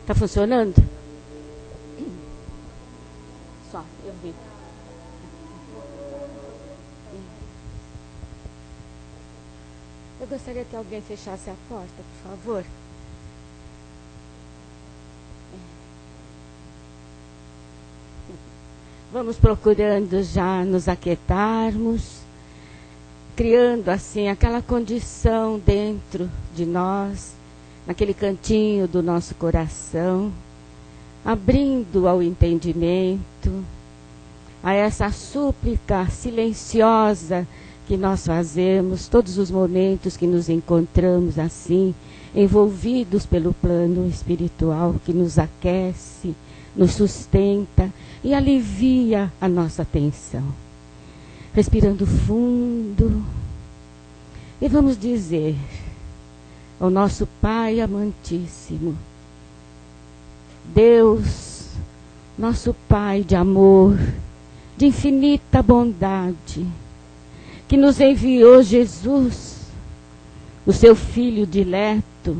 Tá funcionando? Só, eu vi. Eu gostaria que alguém fechasse a porta, por favor. Vamos procurando já nos aquietarmos, criando assim aquela condição dentro de nós, naquele cantinho do nosso coração, abrindo ao entendimento, a essa súplica silenciosa que nós fazemos todos os momentos que nos encontramos assim, envolvidos pelo plano espiritual que nos aquece, nos sustenta e alivia a nossa tensão. Respirando fundo, e vamos dizer ao nosso Pai amantíssimo, Deus, nosso Pai de amor, de infinita bondade, que nos enviou Jesus, o seu Filho dileto,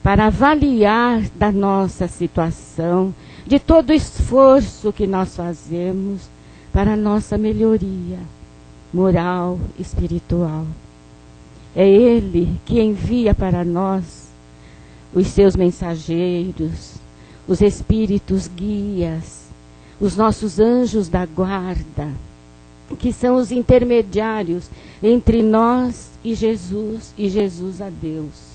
para avaliar da nossa situação, de todo o esforço que nós fazemos para a nossa melhoria moral, espiritual. É Ele que envia para nós os seus mensageiros, os espíritos guias, os nossos anjos da guarda, que são os intermediários entre nós e Jesus a Deus.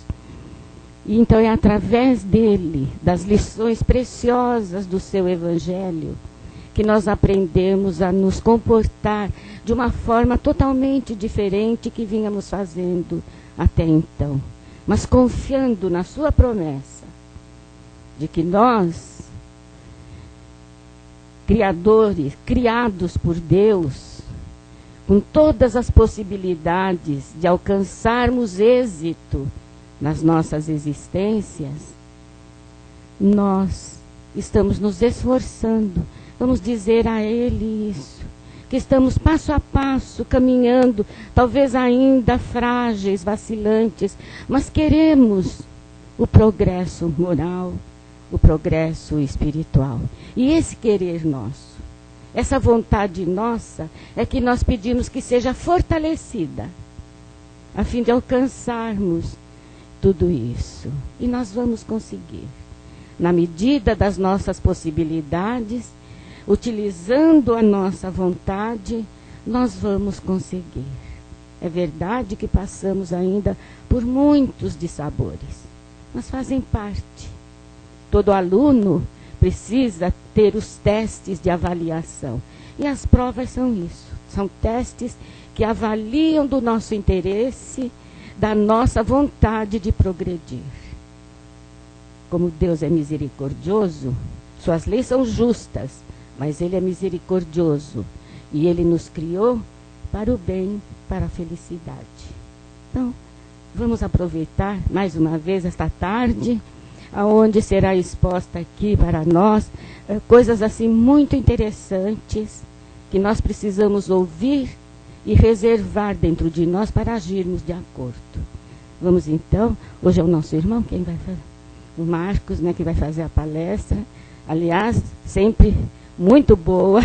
E então é através dele, das lições preciosas do seu Evangelho, que nós aprendemos a nos comportar de uma forma totalmente diferente que vínhamos fazendo até então. Mas confiando na sua promessa de que nós, criados por Deus, com todas as possibilidades de alcançarmos êxito nas nossas existências, nós estamos nos esforçando. Vamos dizer a Ele isso, que estamos passo a passo caminhando, talvez ainda frágeis, vacilantes, mas queremos o progresso moral, o progresso espiritual. E esse querer nosso, essa vontade nossa, é que nós pedimos que seja fortalecida, a fim de alcançarmos tudo isso. E nós vamos conseguir, na medida das nossas possibilidades, utilizando a nossa vontade, nós vamos conseguir. É verdade que passamos ainda por muitos dissabores, mas fazem parte. Todo aluno precisa ter os testes de avaliação. E as provas são isso. São testes que avaliam do nosso interesse, da nossa vontade de progredir. Como Deus é misericordioso, suas leis são justas, mas Ele é misericordioso. E Ele nos criou para o bem, para a felicidade. Então, vamos aproveitar mais uma vez esta tarde, aonde será exposta aqui para nós coisas assim muito interessantes que nós precisamos ouvir e reservar dentro de nós para agirmos de acordo. Vamos então, hoje é o nosso irmão, quem vai fazer? O Marcos, né, que vai fazer a palestra. Aliás, sempre muito boa.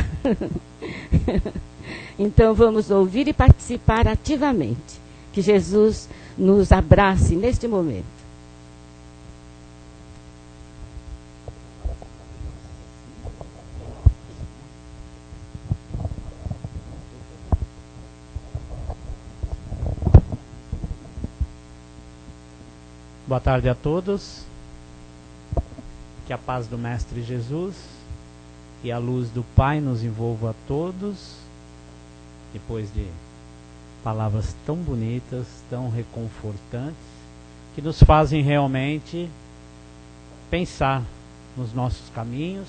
Então vamos ouvir e participar ativamente. Que Jesus nos abrace neste momento. Boa tarde a todos. Que a paz do Mestre Jesus e a luz do Pai nos envolva a todos. Depois de palavras tão bonitas, tão reconfortantes, que nos fazem realmente pensar nos nossos caminhos,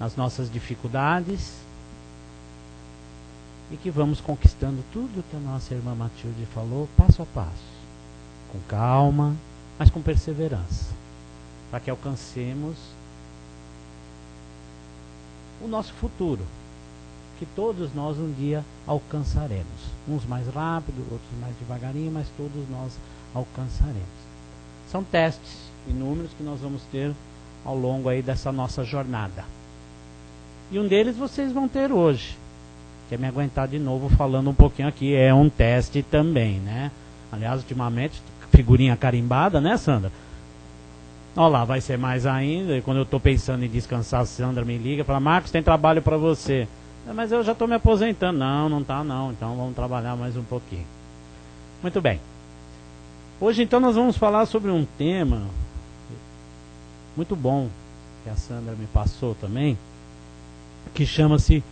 nas nossas dificuldades, e que vamos conquistando tudo que a nossa irmã Matilde falou, passo a passo, com calma, mas com perseverança, para que alcancemos o nosso futuro, que todos nós um dia alcançaremos. Uns mais rápido, outros mais devagarinho, mas todos nós alcançaremos. São testes inúmeros que nós vamos ter ao longo aí dessa nossa jornada. E um deles vocês vão ter hoje. Quer me aguentar de novo falando um pouquinho aqui, é um teste também, né? Aliás, ultimamente, figurinha carimbada, né, Sandra? Olha lá, vai ser mais ainda. E quando eu estou pensando em descansar, a Sandra me liga e fala: Marcos, tem trabalho para você. Mas eu já estou me aposentando. Não, não está não. Então vamos trabalhar mais um pouquinho. Muito bem. Hoje então nós vamos falar sobre um tema muito bom, que a Sandra me passou também, que chama-se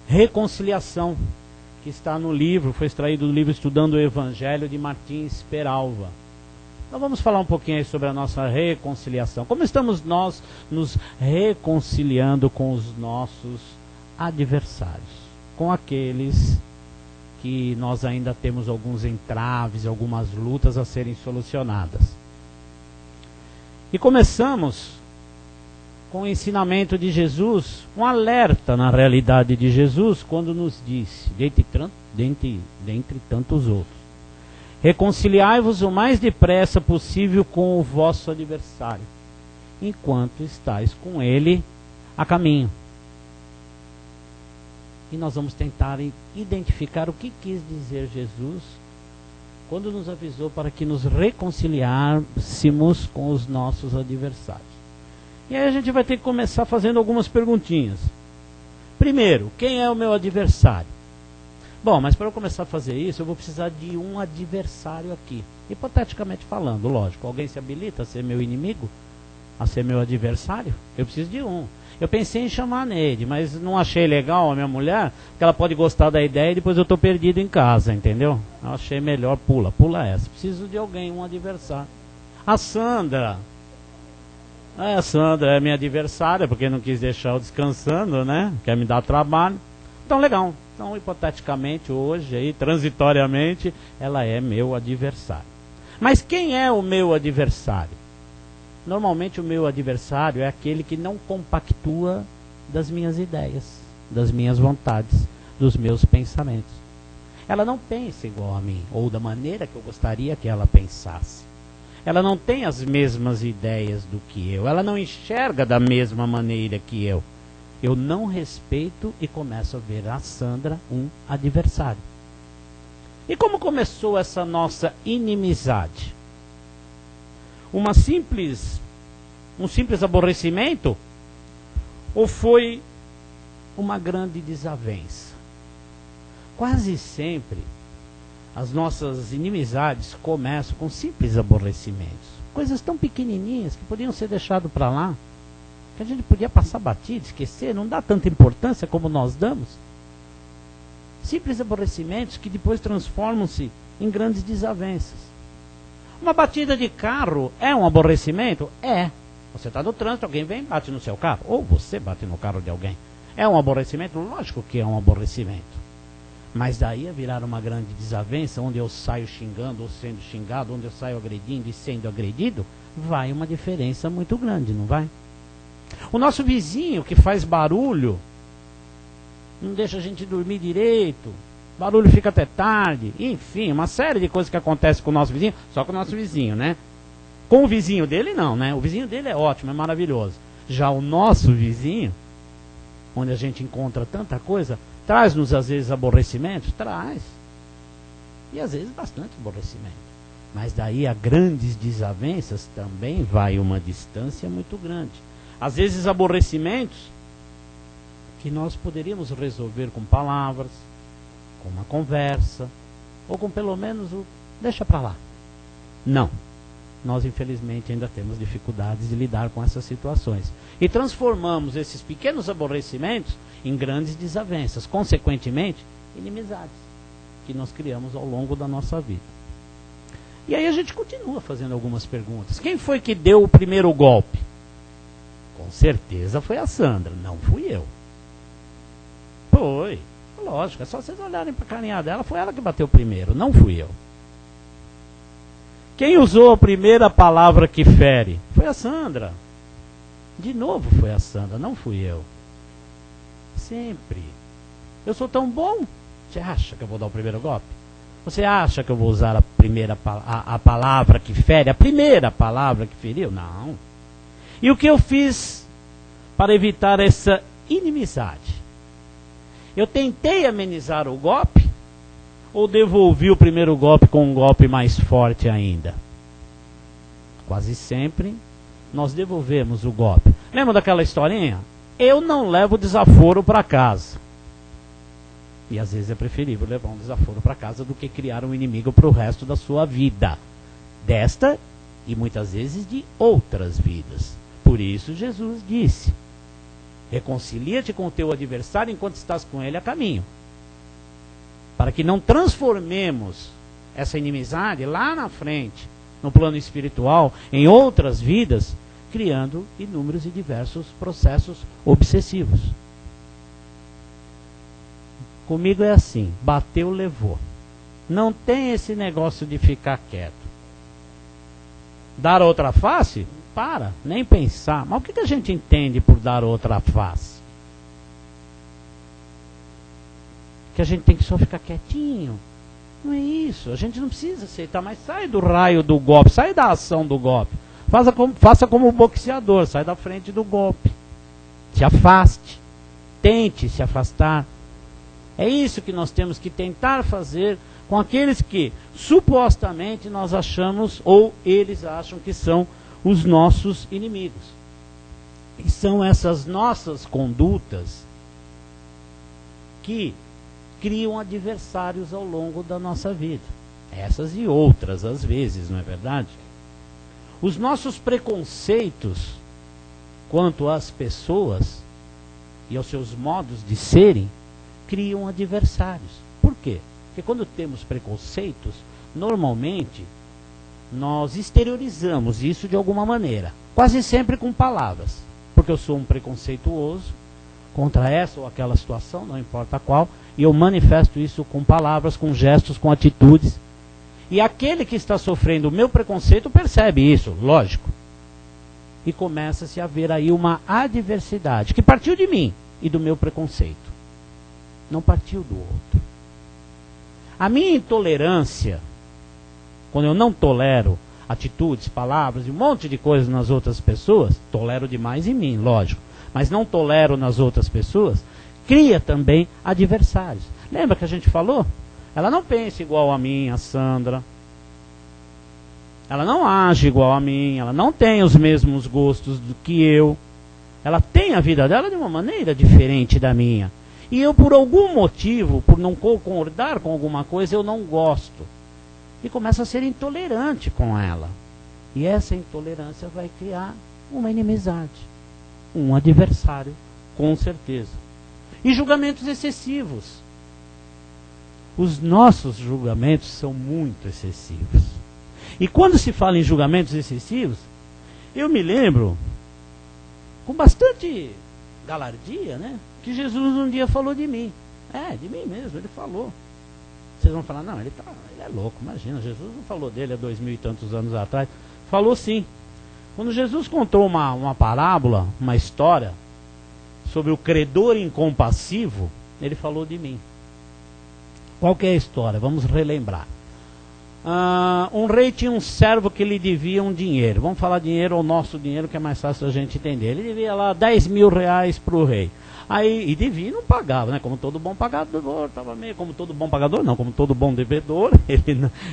reconciliação, que está no livro, foi extraído do livro Estudando o Evangelho, de Martins Peralva. Então vamos falar um pouquinho aí sobre a nossa reconciliação. Como estamos nós nos reconciliando com os nossos adversários, com aqueles que nós ainda temos alguns entraves, algumas lutas a serem solucionadas. E começamos com o ensinamento de Jesus, um alerta na realidade de Jesus, quando nos disse, dentre tantos outros: reconciliai-vos o mais depressa possível com o vosso adversário, enquanto estáis com ele a caminho. E nós vamos tentar identificar o que quis dizer Jesus quando nos avisou para que nos reconciliássemos com os nossos adversários. E aí a gente vai ter que começar fazendo algumas perguntinhas. Primeiro, quem é o meu adversário? Bom, mas para eu começar a fazer isso, eu vou precisar de um adversário aqui. Hipoteticamente falando, lógico. Alguém se habilita a ser meu inimigo? A ser meu adversário? Eu preciso de um. Eu pensei em chamar a Neide, mas não achei legal a minha mulher, porque ela pode gostar da ideia e depois eu estou perdido em casa, entendeu? Eu achei melhor, pula essa. Preciso de alguém, um adversário. A Sandra. A Sandra é minha adversária, porque não quis deixar eu descansando, né? Quer me dar trabalho. Então, legal. Então, hipoteticamente, hoje, aí, transitoriamente, ela é meu adversário. Mas quem é o meu adversário? Normalmente o meu adversário é aquele que não compactua das minhas ideias, das minhas vontades, dos meus pensamentos. Ela não pensa igual a mim, ou da maneira que eu gostaria que ela pensasse. Ela não tem as mesmas ideias do que eu, ela não enxerga da mesma maneira que eu. Eu não respeito e começo a ver a Sandra um adversário. E como começou essa nossa inimizade? Um simples aborrecimento? Ou foi uma grande desavença? Quase sempre as nossas inimizades começam com simples aborrecimentos. Coisas tão pequenininhas que podiam ser deixadas para lá, que a gente podia passar batido, esquecer, não dá tanta importância como nós damos. Simples aborrecimentos que depois transformam-se em grandes desavenças. Uma batida de carro é um aborrecimento? É. Você está no trânsito, alguém vem e bate no seu carro. Ou você bate no carro de alguém. É um aborrecimento? Lógico que é um aborrecimento. Mas daí a virar uma grande desavença, onde eu saio xingando ou sendo xingado, onde eu saio agredindo e sendo agredido, vai uma diferença muito grande, não vai? O nosso vizinho que faz barulho, não deixa a gente dormir direito, barulho fica até tarde, enfim, uma série de coisas que acontecem com o nosso vizinho, só com o nosso vizinho, né? Com o vizinho dele não, né? O vizinho dele é ótimo, é maravilhoso. Já o nosso vizinho, onde a gente encontra tanta coisa, traz-nos às vezes aborrecimentos? Traz. E às vezes bastante aborrecimento. Mas daí a grandes desavenças também vai uma distância muito grande. Às vezes aborrecimentos que nós poderíamos resolver com palavras, com uma conversa, ou com pelo menos o deixa para lá. Não. Nós infelizmente ainda temos dificuldades de lidar com essas situações. E transformamos esses pequenos aborrecimentos em grandes desavenças, consequentemente, inimizades, que nós criamos ao longo da nossa vida. E aí a gente continua fazendo algumas perguntas. Quem foi que deu o primeiro golpe? Com certeza foi a Sandra, não fui eu. Foi. Lógico, é só vocês olharem para a carinha dela, foi ela que bateu primeiro, não fui eu. Quem usou a primeira palavra que fere? Foi a Sandra. De novo foi a Sandra, não fui eu. Sempre. Eu sou tão bom? Você acha que eu vou dar o primeiro golpe? Você acha que eu vou usar a palavra que fere? A primeira palavra que feriu? Não. E o que eu fiz para evitar essa inimizade? Eu tentei amenizar o golpe ou devolvi o primeiro golpe com um golpe mais forte ainda? Quase sempre nós devolvemos o golpe. Lembra daquela historinha? Eu não levo desaforo para casa. E às vezes é preferível levar um desaforo para casa do que criar um inimigo para o resto da sua vida. Desta e muitas vezes de outras vidas. Por isso Jesus disse: reconcilia-te com o teu adversário enquanto estás com ele a caminho. Para que não transformemos essa inimizade lá na frente, no plano espiritual, em outras vidas, criando inúmeros e diversos processos obsessivos. Comigo é assim, bateu, levou. Não tem esse negócio de ficar quieto. Dar outra face? Para, nem pensar. Mas o que a gente entende por dar outra face? Que a gente tem que só ficar quietinho. Não é isso, a gente não precisa aceitar, mas sai do raio do golpe, sai da ação do golpe. Faça como o boxeador, sai da frente do golpe. Se afaste, tente se afastar. É isso que nós temos que tentar fazer com aqueles que supostamente nós achamos, ou eles acham que são os nossos inimigos. E são essas nossas condutas que criam adversários ao longo da nossa vida. Essas e outras às vezes, não é verdade? Os nossos preconceitos quanto às pessoas e aos seus modos de serem criam adversários. Por quê? Porque quando temos preconceitos, normalmente nós exteriorizamos isso de alguma maneira, quase sempre com palavras, porque eu sou um preconceituoso contra essa ou aquela situação, não importa qual, e eu manifesto isso com palavras, com gestos, com atitudes. E aquele que está sofrendo o meu preconceito percebe isso, lógico. E começa-se a ver aí uma adversidade que partiu de mim e do meu preconceito. Não partiu do outro. A minha intolerância, quando eu não tolero atitudes, palavras e um monte de coisas nas outras pessoas, tolero demais em mim, lógico, mas não tolero nas outras pessoas, cria também adversários. Lembra que a gente falou? Ela não pensa igual a mim, a Sandra. Ela não age igual a mim, ela não tem os mesmos gostos do que eu. Ela tem a vida dela de uma maneira diferente da minha. E eu, por algum motivo, por não concordar com alguma coisa, eu não gosto. E começo a ser intolerante com ela. E essa intolerância vai criar uma inimizade. Um adversário, com certeza. E julgamentos excessivos. Os nossos julgamentos são muito excessivos. E quando se fala em julgamentos excessivos, eu me lembro, com bastante galardia, né, que Jesus um dia falou de mim. De mim mesmo, ele falou. Vocês vão falar, não, ele é louco, imagina, Jesus não falou dele há 2000 e tantos anos atrás. Falou sim. Quando Jesus contou uma parábola, uma história, sobre o credor incompassivo, ele falou de mim. Qual que é a história? Vamos relembrar. Um rei tinha um servo que lhe devia um dinheiro. Vamos falar dinheiro ou nosso dinheiro, que é mais fácil a gente entender. Ele devia lá 10 mil reais para o rei. E devia e não pagava, né? Como todo bom pagador, estava meio como todo bom pagador, não, como todo bom devedor,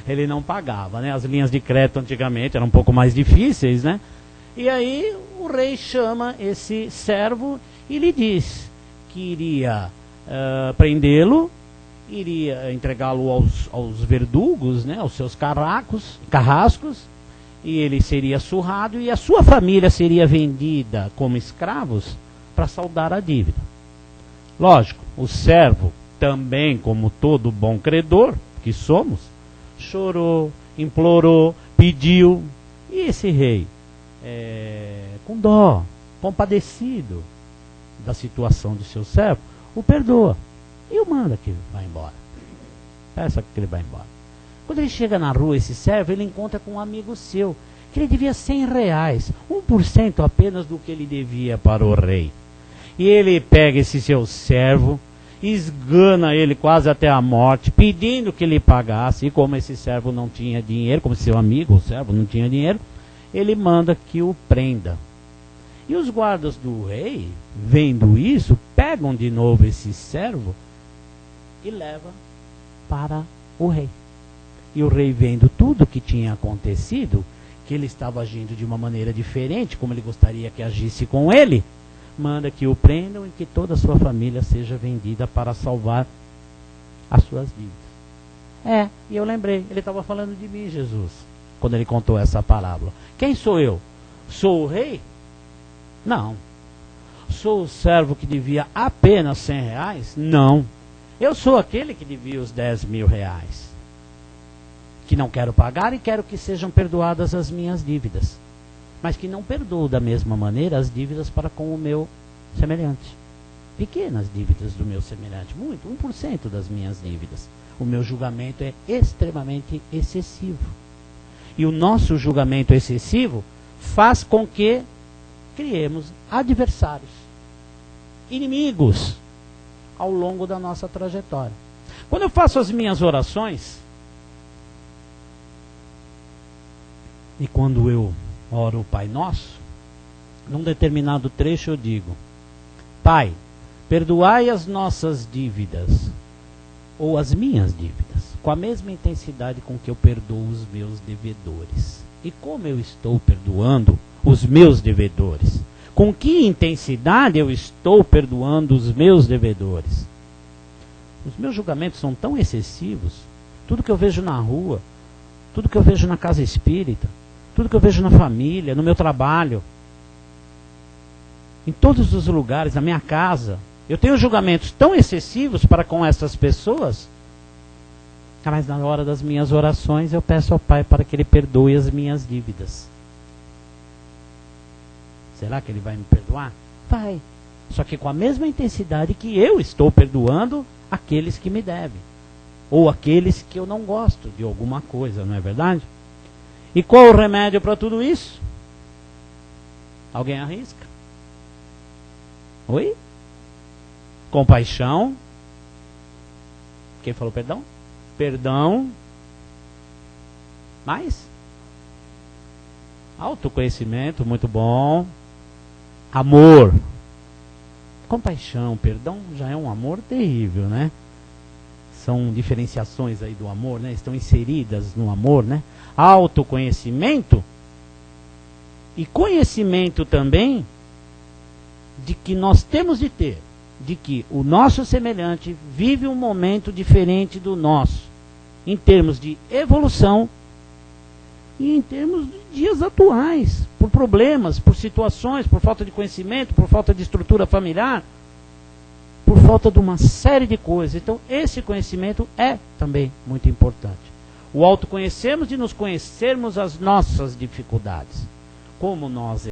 ele não pagava, né? As linhas de crédito antigamente eram um pouco mais difíceis, né? E aí o rei chama esse servo e lhe diz que iria prendê-lo, iria entregá-lo aos verdugos, né? Aos seus carrascos, e ele seria surrado e a sua família seria vendida como escravos para saldar a dívida. Lógico, o servo também, como todo bom credor que somos, chorou, implorou, pediu, e esse rei, com dó, compadecido da situação de seu servo, o perdoa e o manda que vá embora. Peça que ele vá embora. Quando ele chega na rua, esse servo, ele encontra com um amigo seu, que ele devia 100 reais, 1% apenas do que ele devia para o rei. E ele pega esse seu servo esgana ele quase até a morte, pedindo que lhe pagasse. E como esse servo não tinha dinheiro, como seu amigo, o servo, não tinha dinheiro, ele manda que o prenda. E os guardas do rei, vendo isso, pegam de novo esse servo e levam para o rei. E o rei, vendo tudo o que tinha acontecido, que ele estava agindo de uma maneira diferente, como ele gostaria que agisse com ele, manda que o prendam e que toda a sua família seja vendida para salvar as suas vidas. E eu lembrei, ele estava falando de mim, Jesus, quando ele contou essa parábola. Quem sou eu? Sou o rei? Não. Sou o servo que devia apenas 100 reais? Não. Eu sou aquele que devia os 10 mil reais. Que não quero pagar e quero que sejam perdoadas as minhas dívidas. Mas que não perdoo da mesma maneira as dívidas para com o meu semelhante. Pequenas dívidas do meu semelhante, muito, 1% das minhas dívidas. O meu julgamento é extremamente excessivo. E o nosso julgamento excessivo faz com que criemos adversários, inimigos, ao longo da nossa trajetória. Quando eu faço as minhas orações, e quando eu oro o Pai Nosso, num determinado trecho eu digo: Pai, perdoai as nossas dívidas, ou as minhas dívidas, com a mesma intensidade com que eu perdoo os meus devedores. E como eu estou perdoando os meus devedores? Com que intensidade eu estou perdoando os meus devedores? Os meus julgamentos são tão excessivos. Tudo que eu vejo na rua, tudo que eu vejo na casa espírita, tudo que eu vejo na família, no meu trabalho, em todos os lugares, na minha casa, eu tenho julgamentos tão excessivos para com essas pessoas. Mas na hora das minhas orações eu peço ao Pai para que Ele perdoe as minhas dívidas. Será que Ele vai me perdoar? Vai. Só que com a mesma intensidade que eu estou perdoando aqueles que me devem. Ou aqueles que eu não gosto de alguma coisa, não é verdade? E qual o remédio para tudo isso? Alguém arrisca? Oi? Compaixão. Quem falou perdão? Perdão. Mais? Autoconhecimento, muito bom. Amor. Compaixão, perdão já é um amor terrível, né? São diferenciações aí do amor, né? Estão inseridas no amor, né? Autoconhecimento e conhecimento também de que nós temos de ter, de que o nosso semelhante vive um momento diferente do nosso, em termos de evolução e em termos de dias atuais, por problemas, por situações, por falta de conhecimento, por falta de estrutura familiar, por falta de uma série de coisas. Então esse conhecimento é também muito importante. O autoconhecermos e nos conhecermos as nossas dificuldades, como nós